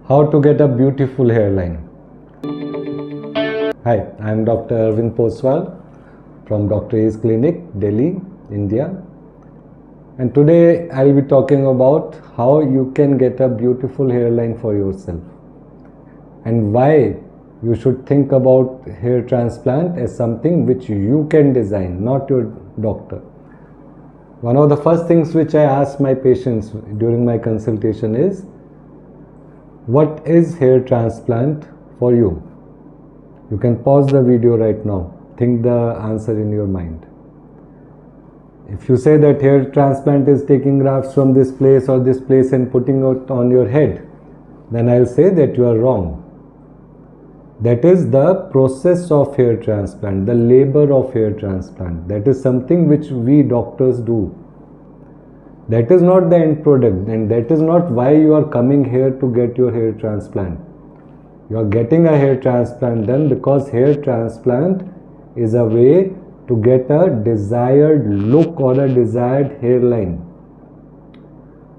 How to get a beautiful hairline. Hi, I am Doctor Arvind Poswal from Dr. A's Clinic, Delhi, India. And today I will be talking about how you can get a beautiful hairline for yourself and why you should think about hair transplant as something which you can design, not your doctor. One of the first things which I ask my patients during my consultation is, what is hair transplant for you? You can pause the video right now. Think the answer in your mind. If you say that hair transplant is taking grafts from this place or this place and putting it on your head, then I'll say that you are wrong. That is the process of hair transplant, the labor of hair transplant. That is something which we doctors do. That is not the end product, and that is not why you are coming here to get your hair transplant. You are getting a hair transplant done because hair transplant is a way to get a desired look or a desired hairline.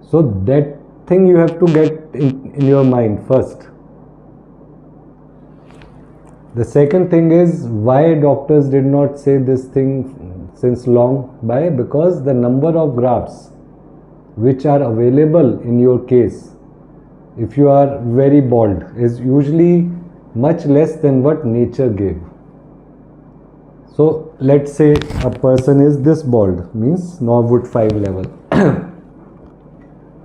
So that thing you have to get in your mind first. The second thing is why doctors did not say this thing since long. Why? Because the number of grafts which are available in your case, if you are very bald, is usually much less than what nature gave. So let's say a person is this bald, means Norwood 5 level.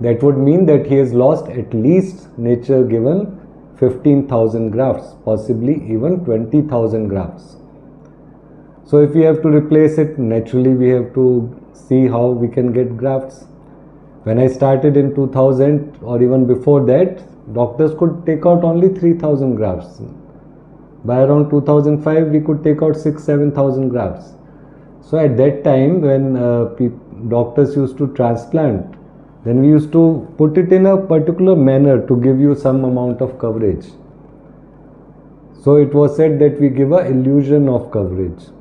That would mean that he has lost at least nature given 15,000 grafts, possibly even 20,000 grafts. So if we have to replace it, naturally we have to see how we can get grafts. When I started in 2000 or even before that, doctors could take out only 3,000 grafts. By around 2005, we could take out 6,000-7,000 grafts. So at that time, when doctors used to transplant, then we used to put it in a particular manner to give you some amount of coverage. So it was said that we give an illusion of coverage.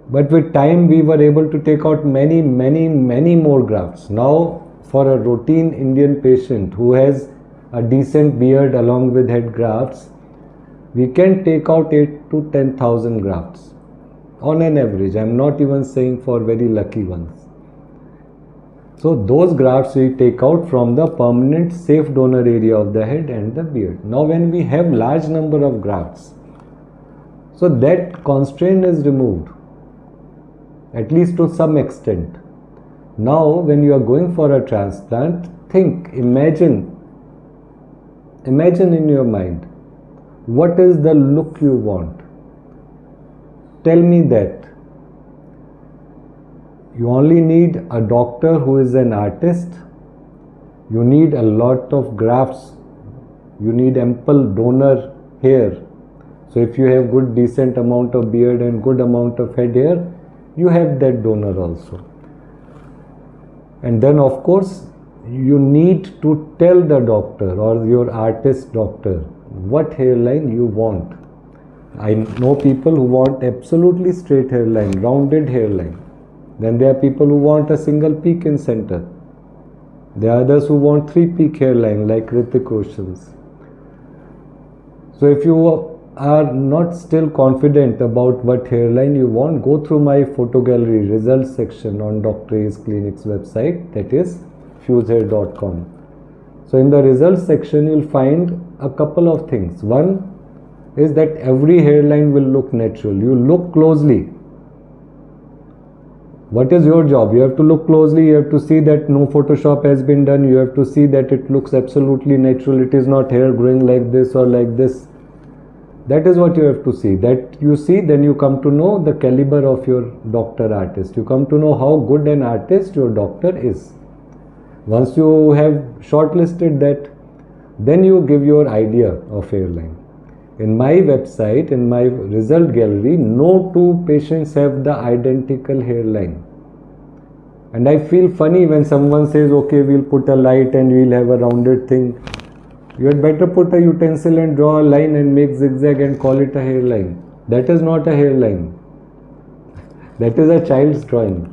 But with time, we were able to take out many more grafts. Now, for a routine Indian patient who has a decent beard along with head grafts, we can take out 8 to 10,000 grafts on an average. I am not even saying for very lucky ones. So those grafts we take out from the permanent safe donor area of the head and the beard. Now when we have large number of grafts, so that constraint is removed, at least to some extent. Now when you are going for a transplant, imagine in your mind, what is the look you want? Tell me that. You only need a doctor who is an artist. You need a lot of grafts. You need ample donor hair. So if you have good decent amount of beard and good amount of head hair, you have that donor also. And then of course, you need to tell the doctor or your artist doctor what hairline you want. I know people who want absolutely straight hairline, rounded hairline. Then there are people who want a single peak in center. There are others who want 3-peak hairline like Hrithik Roshan's. So if you are not still confident about what hairline you want, go through my photo gallery results section on Dr. A's Clinic's website, that is fusehair.com. So in the results section you will find a couple of things. One is that every hairline will look natural. You look closely. What is your job? You have to look closely, you have to see that no Photoshop has been done, you have to see that it looks absolutely natural, it is not hair growing like this or like this. That is what you have to see. That you see, then you come to know the caliber of your doctor artist. You come to know how good an artist your doctor is. Once you have shortlisted that, then you give your idea of hairline. In my website, in my result gallery, no two patients have the identical hairline. And I feel funny when someone says, okay, we'll put a light and we'll have a rounded thing. You had better put a utensil and draw a line and make zigzag and call it a hairline. That is not a hairline. That is a child's drawing.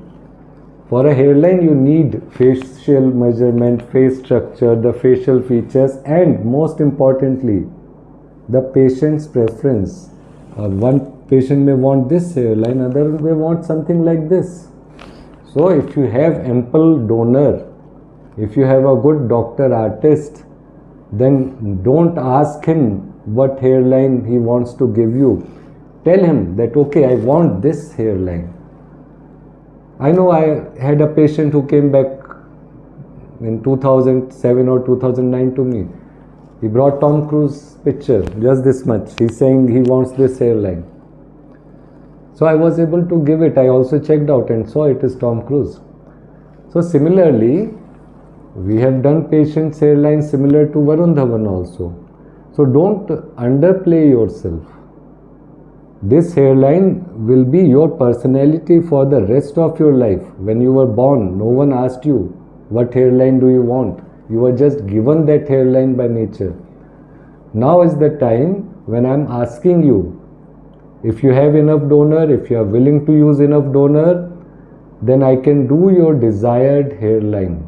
For a hairline, you need facial measurement, face structure, the facial features, and most importantly, the patient's preference. One patient may want this hairline, other may want something like this. So if you have ample donor, if you have a good doctor artist, then don't ask him what hairline he wants to give you. Tell him that, okay, I want this hairline. I know I had a patient who came back in 2007 or 2009 to me. He brought Tom Cruise picture, just this much. He's saying he wants this hairline. So I was able to give it. I also checked out and saw it is Tom Cruise. So similarly, we have done patients' hairline similar to Varun Dhawan also. So don't underplay yourself. This hairline will be your personality for the rest of your life. When you were born, no one asked you, what hairline do you want? You were just given that hairline by nature. Now is the time when I am asking you, if you have enough donor, if you are willing to use enough donor, then I can do your desired hairline.